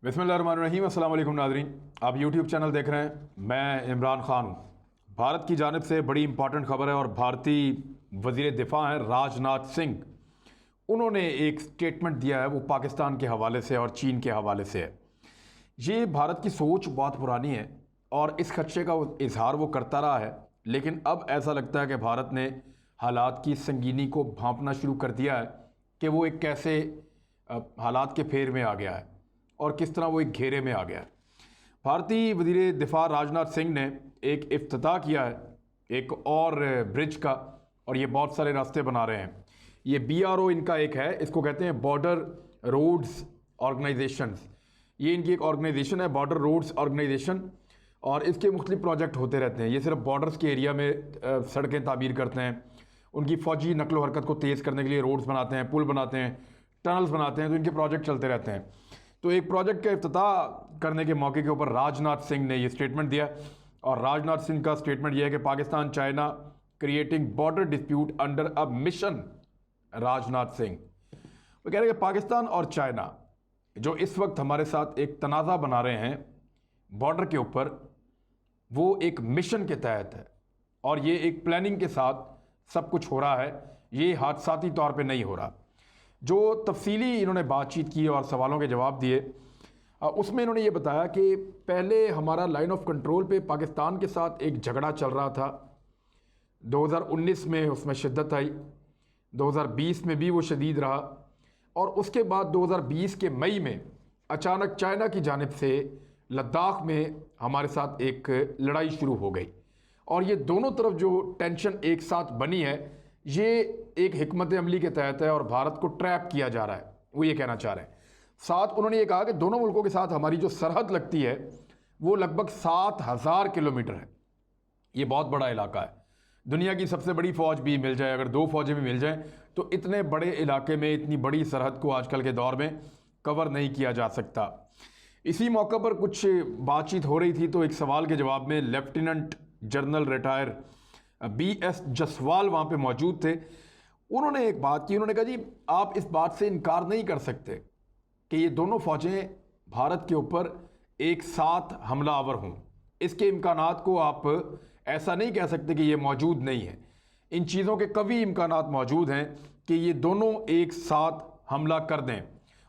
बिस्मिल्लाहिर्रहमानिर्रहीम। अस्सलाम वालेकुम नाज़रीन, आप यूट्यूब चैनल देख रहे हैं। मैं इमरान ख़ान हूँ। भारत की जानिब से बड़ी इंपॉर्टेंट खबर है और भारतीय वज़ीर दिफ़ा हैं राजनाथ सिंह। उन्होंने एक स्टेटमेंट दिया है, वो पाकिस्तान के हवाले से और चीन के हवाले से है। ये भारत की सोच बहुत पुरानी है और इस खदशे का इजहार वो करता रहा है, लेकिन अब ऐसा लगता है कि भारत ने हालात की संगीनी को भांपना शुरू कर दिया है कि वो एक कैसे हालात के फेर में आ गया है और किस तरह वो एक घेरे में आ गया है। भारतीय वज़ीर दिफ़ा राजनाथ सिंह ने एक इफ्तिताह किया है एक और ब्रिज का, और ये बहुत सारे रास्ते बना रहे हैं। ये BRO इनका एक है, इसको कहते हैं बॉर्डर रोड्स ऑर्गेनाइजेशंस। ये इनकी एक ऑर्गेनाइजेशन है, बॉर्डर रोड्स ऑर्गेनाइजेशन, और इसके मुख्तलिफ प्रोजेक्ट होते रहते हैं। ये सिर्फ बॉर्डर्स के एरिया में सड़कें तामीर करते हैं, उनकी फ़ौजी नकलो हरकत को तेज़ करने के लिए रोड्स बनाते हैं, पुल बनाते हैं, टनल्स बनाते हैं, तो इनके प्रोजेक्ट चलते रहते हैं। तो एक प्रोजेक्ट का इफ्तिताह करने के मौके के ऊपर राजनाथ सिंह ने ये स्टेटमेंट दिया, और राजनाथ सिंह का स्टेटमेंट यह है कि Pakistan China creating border dispute under a mission. Rajnath Singh वो कह रहे हैं कि पाकिस्तान और चाइना जो इस वक्त हमारे साथ एक तनाज़ा बना रहे हैं बॉर्डर के ऊपर, वो एक मिशन के तहत है और ये एक प्लानिंग के साथ सब कुछ हो रहा है, ये हादसाती तौर पे नहीं हो रहा। जो तफसीली इन्होंने बातचीत की और सवालों के जवाब दिए, उसमें इन्होंने ये बताया कि पहले हमारा लाइन ऑफ कंट्रोल पे पाकिस्तान के साथ एक झगड़ा चल रहा था। 2019 में उसमें शिद्दत आई, 2020 में भी वो शदीद रहा, और उसके बाद 2020 के मई में अचानक चाइना की जानिब से लद्दाख में हमारे साथ एक लड़ाई शुरू हो गई। और ये दोनों तरफ जो टेंशन एक साथ बनी है, ये एक हिकमत अमली के तहत है और भारत को ट्रैप किया जा रहा है, वो ये कहना चाह रहे हैं। साथ उन्होंने ये कहा कि दोनों मुल्कों के साथ हमारी जो सरहद लगती है वो लगभग 7,000 किलोमीटर है। ये बहुत बड़ा इलाका है। दुनिया की सबसे बड़ी फ़ौज भी मिल जाए, अगर 2 फ़ौजें भी मिल जाएं, तो इतने बड़े इलाके में इतनी बड़ी सरहद को आजकल के दौर में कवर नहीं किया जा सकता। इसी मौके पर कुछ बातचीत हो रही थी, तो एक सवाल के जवाब में lieutenant general retire BS Jaswal वहाँ पे मौजूद थे। उन्होंने एक बात की, उन्होंने कहा जी आप इस बात से इनकार नहीं कर सकते कि ये दोनों फ़ौजें भारत के ऊपर एक साथ हमलावर हों। इसके इम्कानात को आप ऐसा नहीं कह सकते कि ये मौजूद नहीं है। इन चीज़ों के कवी इम्कानात मौजूद हैं कि ये दोनों एक साथ हमला कर दें।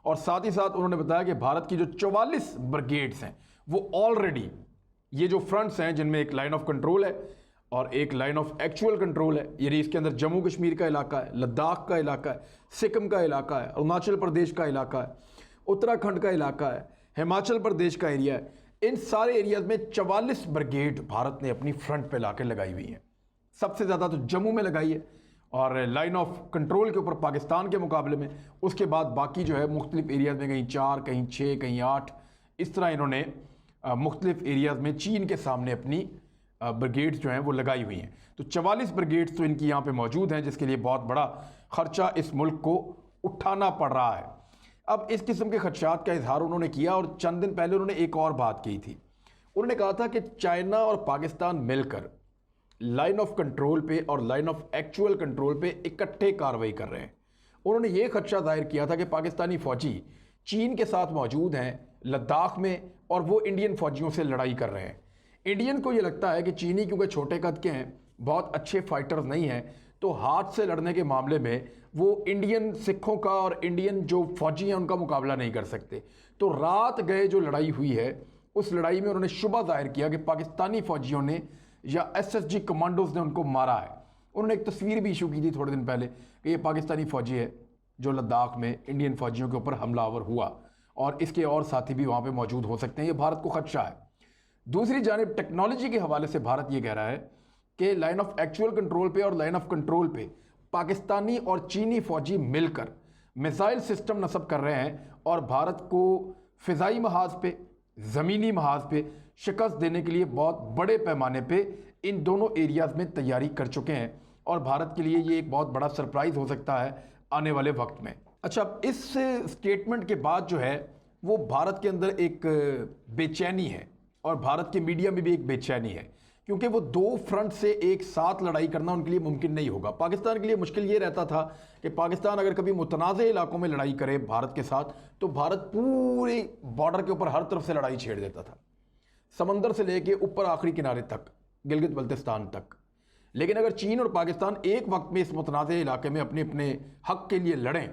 और साथ ही साथ उन्होंने बताया कि भारत की जो 44 ब्रिगेड्स हैं वो ऑलरेडी, ये जो फ्रंट्स हैं जिनमें एक लाइन ऑफ कंट्रोल है और एक लाइन ऑफ एक्चुअल कंट्रोल है, यानी इसके अंदर जम्मू कश्मीर का इलाका है, लद्दाख का इलाका है, सिक्किम का इलाका है, अरुणाचल प्रदेश का इलाका है, उत्तराखंड का इलाका है, हिमाचल प्रदेश का एरिया है। इन सारे एरियाज में 44 ब्रिगेड भारत ने अपनी फ्रंट पे लाके लगाई हुई है। सबसे ज़्यादा तो जम्मू में लगाई है और लाइन ऑफ कंट्रोल के ऊपर पाकिस्तान के मुकाबले में। उसके बाद बाकी जो है मुख्तलिफ एरियाज में कहीं 4, कहीं 6, कहीं 8, इस तरह इन्होंने मुख्तलिफ एरियाज में चीन के सामने अपनी ब्रिगेड्स जो हैं वो लगाई हुई हैं। तो 44 ब्रिगेड्स तो इनकी यहाँ पे मौजूद हैं, जिसके लिए बहुत बड़ा खर्चा इस मुल्क को उठाना पड़ रहा है। अब इस किस्म के खदशात का इजहार उन्होंने किया, और चंद दिन पहले उन्होंने एक और बात की थी। उन्होंने कहा था कि चाइना और पाकिस्तान मिलकर लाइन ऑफ कंट्रोल पे और लाइन ऑफ एक्चुअल कंट्रोल पे इकट्ठे कार्रवाई कर रहे हैं। उन्होंने ये खदशा जाहिर किया था कि पाकिस्तानी फौजी चीन के साथ मौजूद हैं लद्दाख में और वो इंडियन फौजियों से लड़ाई कर रहे हैं। इंडियन को ये लगता है कि चीनी क्योंकि छोटे कद के हैं, बहुत अच्छे फाइटर्स नहीं हैं, तो हाथ से लड़ने के मामले में वो इंडियन सिखों का और इंडियन जो फौजी हैं उनका मुकाबला नहीं कर सकते। तो रात गए जो लड़ाई हुई है, उस लड़ाई में उन्होंने शुबा जाहिर किया कि पाकिस्तानी फौजियों ने या SSG कमांडोज ने उनको मारा है। उन्होंने एक तस्वीर भी इशू की थी थोड़े दिन पहले कि ये पाकिस्तानी फौजी है जो लद्दाख में इंडियन फौजियों के ऊपर हमलावर हुआ, और इसके और साथी भी वहाँ पर मौजूद हो सकते हैं। ये भारत को खदशा है। दूसरी जानिब टेक्नोलॉजी के हवाले से भारत ये कह रहा है कि लाइन ऑफ एक्चुअल कंट्रोल पे और लाइन ऑफ कंट्रोल पे पाकिस्तानी और चीनी फौजी मिलकर मिसाइल सिस्टम नस्ब कर रहे हैं और भारत को फ़िज़ाई महाज पे, ज़मीनी महाज पे शिकस्त देने के लिए बहुत बड़े पैमाने पे इन दोनों एरियाज़ में तैयारी कर चुके हैं। और भारत के लिए ये एक बहुत बड़ा सरप्राइज़ हो सकता है आने वाले वक्त में। अच्छा, इस स्टेटमेंट के बाद जो है वो भारत के अंदर एक बेचैनी है और भारत के मीडिया में भी एक बेचैनी है, क्योंकि वो दो फ्रंट से एक साथ लड़ाई करना उनके लिए मुमकिन नहीं होगा। पाकिस्तान के लिए मुश्किल ये रहता था कि पाकिस्तान अगर कभी मुतनाज़ इलाकों में लड़ाई करे भारत के साथ, तो भारत पूरी बॉर्डर के ऊपर हर तरफ से लड़ाई छेड़ देता था, समंदर से लेके ऊपर आखिरी किनारे तक, गिलगित बल्तिस्तान तक। लेकिन अगर चीन और पाकिस्तान एक वक्त में इस मुतनाज़ इलाके में अपने अपने हक के लिए लड़ें,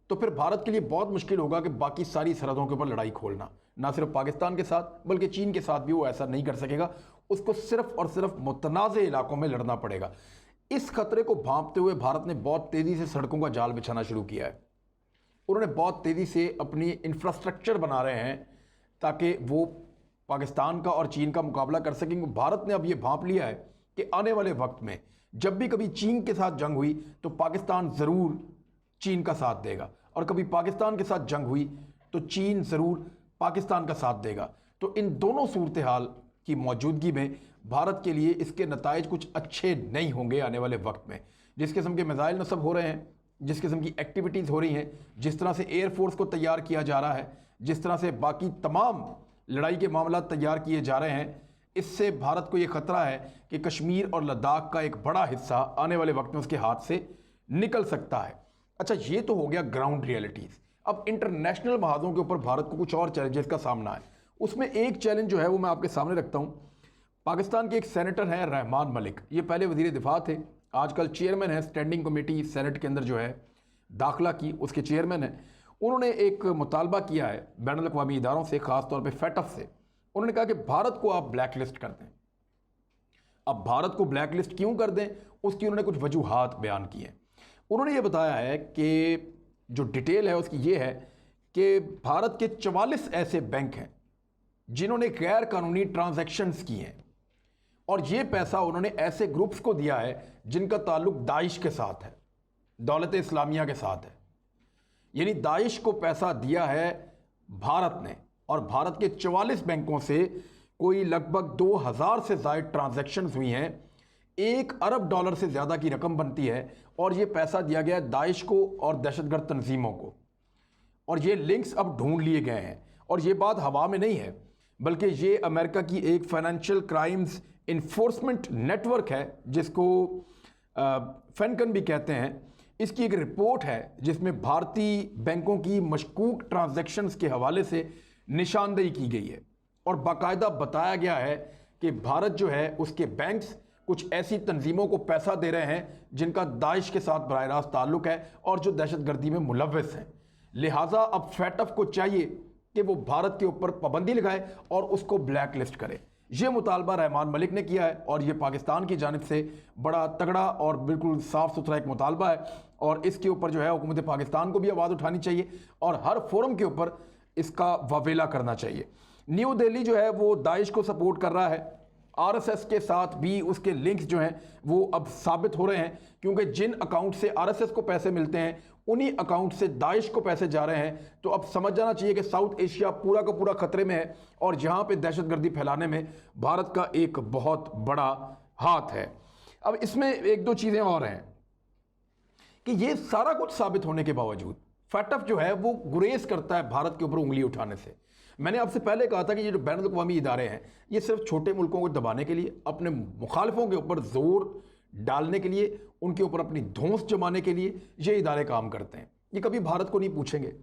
तो फिर भारत के लिए बहुत मुश्किल होगा कि बाकी सारी सरहदों के ऊपर लड़ाई खोलना। ना सिर्फ पाकिस्तान के साथ बल्कि चीन के साथ भी वो ऐसा नहीं कर सकेगा, उसको सिर्फ और सिर्फ मुतनाज़ इलाकों में लड़ना पड़ेगा। इस खतरे को भांपते हुए भारत ने बहुत तेज़ी से सड़कों का जाल बिछाना शुरू किया है। उन्होंने बहुत तेज़ी से अपनी इंफ्रास्ट्रक्चर बना रहे हैं ताकि वो पाकिस्तान का और चीन का मुकाबला कर सकेंगे। भारत ने अब ये भांप लिया है कि आने वाले वक्त में जब भी कभी चीन के साथ जंग हुई तो पाकिस्तान ज़रूर चीन का साथ देगा, और कभी पाकिस्तान के साथ जंग हुई तो चीन ज़रूर पाकिस्तान का साथ देगा। तो इन दोनों सूरत हाल की मौजूदगी में भारत के लिए इसके नताइज कुछ अच्छे नहीं होंगे आने वाले वक्त में। जिस किस्म के मिसाइल नस्ब हो रहे हैं, जिस किस्म की एक्टिविटीज़ हो रही हैं, जिस तरह से एयरफोर्स को तैयार किया जा रहा है, जिस तरह से बाकी तमाम लड़ाई के मामला तैयार किए जा रहे हैं, इससे भारत को ये ख़तरा है कि कश्मीर और लद्दाख का एक बड़ा हिस्सा आने वाले वक्त में उसके हाथ से निकल सकता है। अच्छा, ये तो हो गया ग्राउंड रियलिटीज़। अब इंटरनेशनल महाजों के ऊपर भारत को कुछ और चैलेंजेस का सामना है। उसमें एक चैलेंज जो है वो मैं आपके सामने रखता हूँ। पाकिस्तान के एक सेनेटर हैं रहमान मलिक, ये पहले वज़ीर दिफा थे, आजकल चेयरमैन है स्टैंडिंग कमेटी सेनेट के अंदर जो है दाखिला की, उसके चेयरमैन हैं। उन्होंने एक मुतालबा किया है बैनुल अक़वामी इदारों से, ख़ासतौर पर फैटफ से। उन्होंने कहा कि भारत को आप ब्लैक लिस्ट कर दें। अब भारत को ब्लैक लिस्ट क्यों कर दें, उसकी उन्होंने कुछ वजूहात बयान की हैं। उन्होंने ये बताया है कि जो डिटेल है उसकी ये है कि भारत के 44 ऐसे बैंक हैं जिन्होंने गैर कानूनी ट्रांजैक्शंस की हैं, और ये पैसा उन्होंने ऐसे ग्रुप्स को दिया है जिनका ताल्लुक दाइश के साथ है, दौलत इस्लामिया के साथ है। यानी दाइश को पैसा दिया है भारत ने, और भारत के 44 बैंकों से कोई लगभग 2000 से ज़ायद ट्रांजैक्शंस हुई हैं, $1 अरब से ज़्यादा की रकम बनती है, और ये पैसा दिया गया दाइश को और दहशतगर्द तंजीमों को। और ये लिंक्स अब ढूंढ लिए गए हैं, और ये बात हवा में नहीं है, बल्कि ये अमेरिका की एक फाइनेंशियल क्राइम्स इन्फोर्समेंट नेटवर्क है जिसको फेनकन भी कहते हैं। इसकी एक रिपोर्ट है जिसमें भारतीय बैंकों की मशकूक ट्रांजैक्शंस के हवाले से निशानदेही की गई है, और बाकायदा बताया गया है कि भारत जो है उसके बैंक्स कुछ ऐसी तंजीमों को पैसा दे रहे हैं जिनका दाइश के साथ बराह रास्त ताल्लुक है और जो दहशतगर्दी में मुलव्वस हैं। लिहाजा अब फैटफ को चाहिए कि वो भारत के ऊपर पाबंदी लगाए और उसको ब्लैक लिस्ट करे। ये मुतालबा रहमान मलिक ने किया है, और ये पाकिस्तान की जानिब से बड़ा तगड़ा और बिल्कुल साफ़ सुथरा एक मुतालबा है, और इसके ऊपर जो है हुकूमत पाकिस्तान को भी आवाज़ उठानी चाहिए और हर फोरम के ऊपर इसका वावेला करना चाहिए। न्यू दिल्ली जो है वो दाइश को सपोर्ट कर रहा है, आरएसएस के साथ भी उसके लिंक्स जो हैं वो अब साबित हो रहे हैं, क्योंकि जिन अकाउंट से आरएसएस को पैसे मिलते हैं उन्हीं अकाउंट से दाइश को पैसे जा रहे हैं। तो अब समझ जाना चाहिए कि साउथ एशिया पूरा का पूरा खतरे में है, और जहां पे दहशतगर्दी फैलाने में भारत का एक बहुत बड़ा हाथ है। अब इसमें एक दो चीज़ें और हैं कि ये सारा कुछ साबित होने के बावजूद फैटफ जो है वो गुरेज करता है भारत के ऊपर उंगली उठाने से। मैंने आपसे पहले कहा था कि ये जो बैनुल अक़वामी इदारे हैं ये सिर्फ छोटे मुल्कों को दबाने के लिए, अपने मुखालिफों के ऊपर जोर डालने के लिए, उनके ऊपर अपनी धौंस जमाने के लिए ये इदारे काम करते हैं। ये कभी भारत को नहीं पूछेंगे,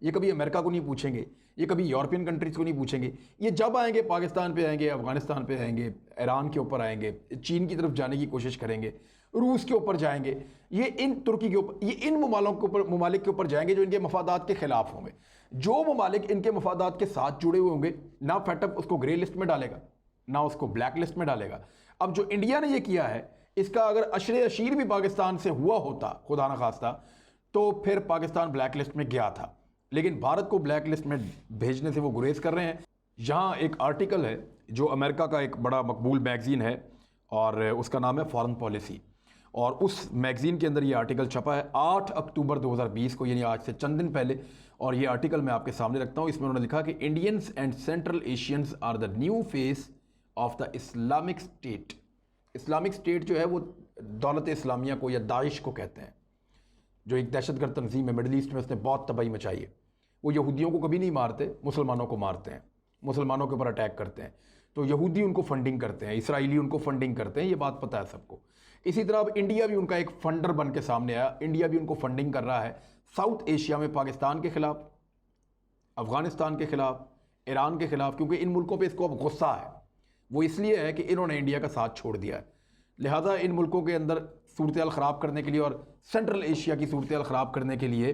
ये कभी अमेरिका को नहीं पूछेंगे, ये कभी यूरोपियन कंट्रीज़ को नहीं पूछेंगे। ये जब आएंगे पाकिस्तान पे आएंगे, अफगानिस्तान पे आएंगे, ईरान के ऊपर आएंगे, चीन की तरफ जाने की कोशिश करेंगे, रूस के ऊपर जाएंगे, ये इन तुर्की के ऊपर, ये इन ममालिक के ऊपर जाएंगे जो इनके मफादात के खिलाफ होंगे। जो ममालिक इनके मफादात के साथ जुड़े हुए होंगे ना फैटफ उसको ग्रे लिस्ट में डालेगा ना उसको ब्लैक लिस्ट में डालेगा। अब जो इंडिया ने ये किया है इसका अगर अशरे अशीर भी पाकिस्तान से हुआ होता खुदा न खास्ता तो फिर पाकिस्तान ब्लैक लिस्ट में गया था, लेकिन भारत को ब्लैक लिस्ट में भेजने से वो गुरेज कर रहे हैं। यहाँ एक आर्टिकल है जो अमेरिका का एक बड़ा मकबूल मैगज़ीन है और उसका नाम है फॉरेन पॉलिसी, और उस मैगज़ीन के अंदर ये आर्टिकल छपा है 8 अक्टूबर 2020 को, यानी आज से चंद दिन पहले। और ये आर्टिकल मैं आपके सामने रखता हूँ। इसमें उन्होंने लिखा कि Indians and Central Asians are the new face of the Islamic State. Islamic State जो है वो दौलत इस्लामिया को या दाइश को कहते हैं, जो एक दहशतगर्द तंजीम है मिडल ईस्ट में, उसने बहुत तबाही मचाई है। वो यहूदियों को कभी नहीं मारते, मुसलमानों को मारते हैं, मुसलमानों के ऊपर अटैक करते हैं। तो यहूदी उनको फंडिंग करते हैं, इसराइली उनको फंडिंग करते हैं, ये बात पता है सबको। इसी तरह अब इंडिया भी उनका एक फंडर बन के सामने आया, इंडिया भी उनको फंडिंग कर रहा है साउथ एशिया में पाकिस्तान के खिलाफ, अफगानिस्तान के खिलाफ, ईरान के खिलाफ, क्योंकि इन मुल्कों पे इसको अब गुस्सा है। वो इसलिए है कि इन्होंने इंडिया का साथ छोड़ दिया है, लिहाजा इन मुल्कों के अंदर सूरत ख़राब करने के लिए और सेंट्रल एशिया की सूरत ख़राब करने के लिए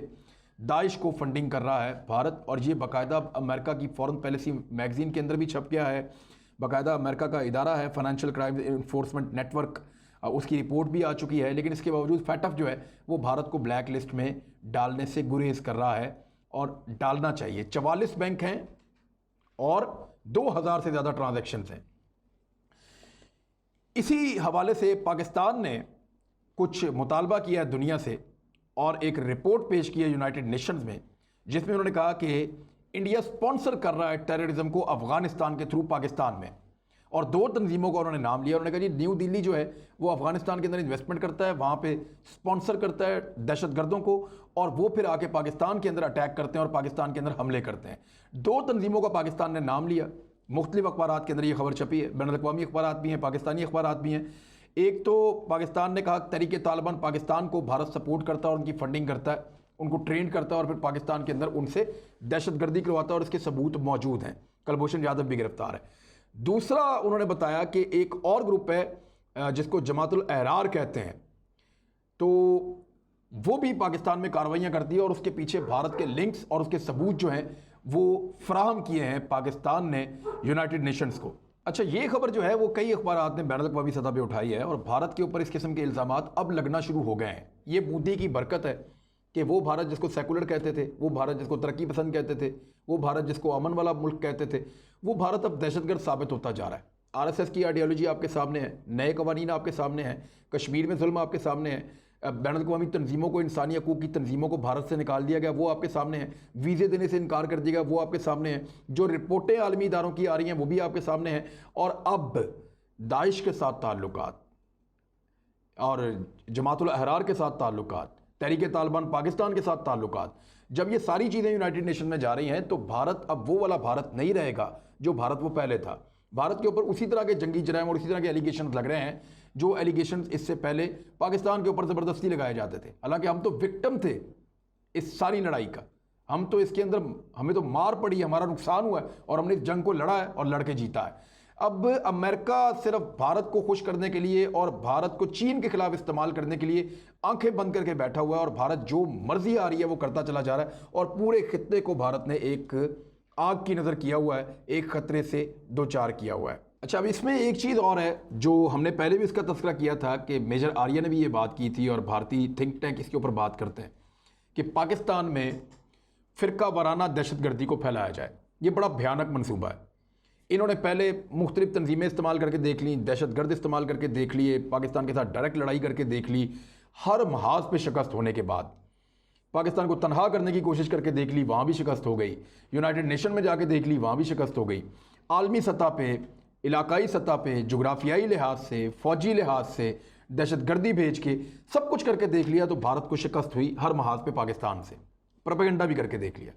दाइश को फंडिंग कर रहा है भारत। और ये बाकायदा अमेरिका की फॉरेन पॉलिसी मैगजीन के अंदर भी छप गया है, बाकायदा अमेरिका का इदारा है फाइनेंशियल क्राइम इन्फोर्समेंट नेटवर्क, उसकी रिपोर्ट भी आ चुकी है। लेकिन इसके बावजूद फैटफ जो है वो भारत को ब्लैक लिस्ट में डालने से गुरेज कर रहा है, और डालना चाहिए। 44 बैंक हैं और 2000 से ज़्यादा ट्रांजैक्शंस हैं। इसी हवाले से पाकिस्तान ने कुछ मुतालबा किया है दुनिया से और एक रिपोर्ट पेश की है यूनाइटेड नेशंस में, जिसमें उन्होंने कहा कि इंडिया स्पॉन्सर कर रहा है टेररिज्म को अफगानिस्तान के थ्रू पाकिस्तान में, और 2 तंजीमों का उन्होंने नाम लिया। उन्होंने कहा जी न्यू दिल्ली जो है वो अफगानिस्तान के अंदर इन्वेस्टमेंट करता है, वहाँ पे स्पॉन्सर करता है दहशतगर्दों को, और वो फिर आके पाकिस्तान के अंदर अटैक करते हैं और पाकिस्तान के अंदर हमले करते हैं। 2 तंजीमों का पाकिस्तान ने नाम लिया, मुख्तलिफ अखबारात के अंदर ये खबर छपी है, बैनुल-अक़वामी अखबारात भी हैं, पाकिस्तानी अखबारात भी हैं। एक तो पाकिस्तान ने कहा तहरीक तालिबान पाकिस्तान को भारत सपोर्ट करता है और उनकी फंडिंग करता है, उनको ट्रेन करता है और फिर पाकिस्तान के अंदर उनसे दहशतगर्दी करवाता है, और इसके सबूत मौजूद हैं। कुलभूषण यादव भी गिरफ्तार है। दूसरा उन्होंने बताया कि एक और ग्रुप है जिसको जमातुल अहरार कहते हैं, तो वो भी पाकिस्तान में कार्रवाइयाँ करती है, और उसके पीछे भारत के लिंक्स और उसके सबूत जो हैं वो फराहम किए हैं पाकिस्तान ने यूनाइटेड नेशंस को। अच्छा, ये खबर जो है वो कई अखबारात ने बैनुल-अक़वामी सतह पे उठाई है, और भारत के ऊपर इस किस्म के इल्ज़ामात अब लगना शुरू हो गए हैं। ये मोदी की बरकत है कि वो भारत जिसको सेकुलर कहते थे, वो भारत जिसको तरक्की पसंद कहते थे, वो भारत जिसको अमन वाला मुल्क कहते थे, वो भारत अब दहशतगर्द साबित होता जा रहा है। आरएसएस की आइडियोलॉजी आपके सामने है, नए कवानीन आपके सामने हैं, कश्मीर में जुल्म आपके सामने है, बैनुल-अक़वामी तंजीमों को, इंसानी हकूक़ की तंजीमों को भारत से निकाल दिया गया, वो आपके सामने है। वीज़े देने से इनकार कर दिया गया, वो आपके सामने है। जो रिपोर्टें आलमी इदारों की आ रही हैं वो भी आपके सामने हैं। और अब दाइश के साथ ताल्लुकात और जमातुल अहरार के साथ ताल्लुकात, तहरीक तालिबान पाकिस्तान के साथ ताल्लुकात, जब ये सारी चीज़ें यूनाइटेड नेशन में जा रही हैं तो भारत अब वो वाला भारत नहीं रहेगा जो भारत वो पहले था। भारत के ऊपर उसी तरह के जंगी जराइम और उसी तरह के एलिगेशन लग रहे हैं जो एलिगेशन इससे पहले पाकिस्तान के ऊपर ज़बरदस्ती लगाए जाते थे। हालांकि हम तो विक्टिम थे इस सारी लड़ाई का, हम तो इसके अंदर, हमें तो मार पड़ी, हमारा नुकसान हुआ है और हमने इस जंग को लड़ा है और लड़के जीता है। अब अमेरिका सिर्फ भारत को खुश करने के लिए और भारत को चीन के खिलाफ इस्तेमाल करने के लिए आंखें बंद करके बैठा हुआ है, और भारत जो मर्जी आ रही है वो करता चला जा रहा है, और पूरे खित्ते को भारत ने एक आग की नज़र किया हुआ है, एक खतरे से दो चार किया हुआ है। अच्छा, अब इसमें एक चीज़ और है जो हमने पहले भी इसका तस्करा किया था कि मेजर आर्या ने भी ये बात की थी और भारतीय थिंक टैंक इसके ऊपर बात करते हैं कि पाकिस्तान में फ़िरका वाराना दहशतगर्दी को फैलाया जाए। ये बड़ा भयानक मनसूबा है। इन्होंने पहले मुख्तलिफ तंजीमें इस्तेमाल करके देख ली, दहशतगर्द इस्तेमाल करके देख लिए, पाकिस्तान के साथ डायरेक्ट लड़ाई करके देख ली, हर महाज पे शिकस्त होने के बाद पाकिस्तान को तनहा करने की कोशिश करके देख ली, वहाँ भी शिकस्त हो गई। यूनाइटेड नेशन में जाके देख ली, वहाँ भी शिकस्त हो गई। आलमी सतह पे, इलाकाई सतह पे, जोग्राफियाई लिहाज से, फ़ौजी लिहाज से, दहशतगर्दी भेज के सब कुछ करके देख लिया तो भारत को शिकस्त हुई हर महाज पे पाकिस्तान से। प्रोपेगेंडा भी करके देख लिया।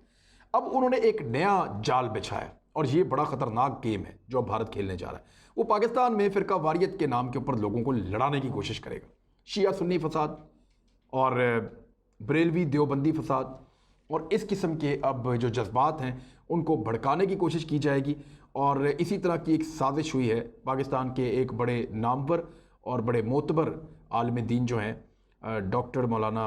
अब उन्होंने एक नया जाल बिछाया और ये बड़ा ख़तरनाक गेम है जो अब भारत खेलने जा रहा है। वो पाकिस्तान में फ़िरका वारियत के नाम के ऊपर लोगों को लड़ाने की कोशिश करेगा। शिया सुन्नी फसाद और बरेलवी देवबंदी फसाद और इस किस्म के अब जो जज्बात हैं उनको भड़काने की कोशिश की जाएगी। और इसी तरह की एक साजिश हुई है। पाकिस्तान के एक बड़े नामवर और बड़े मोतबर आलिम दीन जो हैं डॉक्टर मौलाना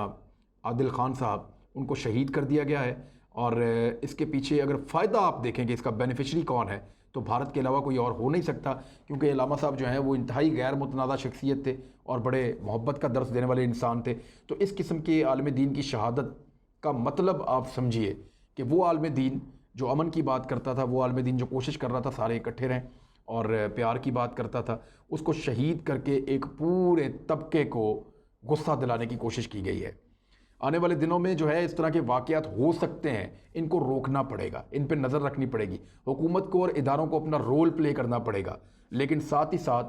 आदिल ख़ान साहब, उनको शहीद कर दिया गया है। और इसके पीछे अगर फ़ायदा आप देखें कि इसका बेनिफिशरी कौन है तो भारत के अलावा कोई और हो नहीं सकता, क्योंकि अल्लामा साहब जो हैं वो इंतहाई गैर मुतनाज़ा शख्सियत थे और बड़े मोहब्बत का दर्स देने वाले इंसान थे। तो इस किस्म के आलिम दीन की शहादत का मतलब आप समझिए कि वो आलिम दीन जो अमन की बात करता था, वो आलिम दीन जो कोशिश कर रहा था सारे इकट्ठे रहें और प्यार की बात करता था, उसको शहीद करके एक पूरे तबके को गुस्सा दिलाने की कोशिश की गई है। आने वाले दिनों में जो है इस तरह के वाक़यात हो सकते हैं, इनको रोकना पड़ेगा, इन पर नज़र रखनी पड़ेगी, हुकूमत को और इदारों को अपना रोल प्ले करना पड़ेगा, लेकिन साथ ही साथ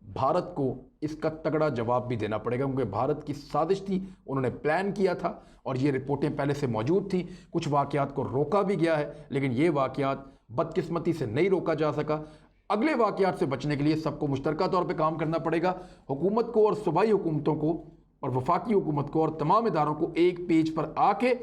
भारत को इसका तगड़ा जवाब भी देना पड़ेगा, क्योंकि भारत की साजिश थी, उन्होंने प्लान किया था और ये रिपोर्टें पहले से मौजूद थी। कुछ वाक़यात को रोका भी गया है, लेकिन ये वाक़यात बदकिस्मती से नहीं रोका जा सका। अगले वाक़यात से बचने के लिए सबको मुश्तरका तौर पे काम करना पड़ेगा। हुकूमत को और सूबाई हुकूमतों को और वफाकी हुकूमत को और तमाम इदारों को एक पेज पर आके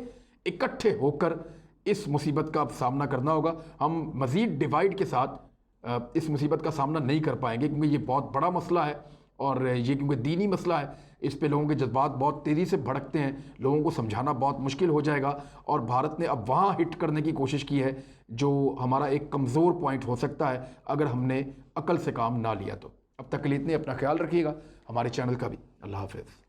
इकट्ठे होकर इस मुसीबत का अब सामना करना होगा। हम मज़ीद डिवाइड के साथ इस मुसीबत का सामना नहीं कर पाएंगे, क्योंकि ये बहुत बड़ा मसला है और ये क्योंकि दीनी मसला है, इस पे लोगों के जज्बात बहुत तेज़ी से भड़कते हैं, लोगों को समझाना बहुत मुश्किल हो जाएगा। और भारत ने अब वहाँ हिट करने की कोशिश की है जो हमारा एक कमज़ोर पॉइंट हो सकता है अगर हमने अकल से काम ना लिया तो। अब तक के लिए इतने, अपना ख्याल रखिएगा, हमारे चैनल का भी। अल्लाह हाफ़िज़।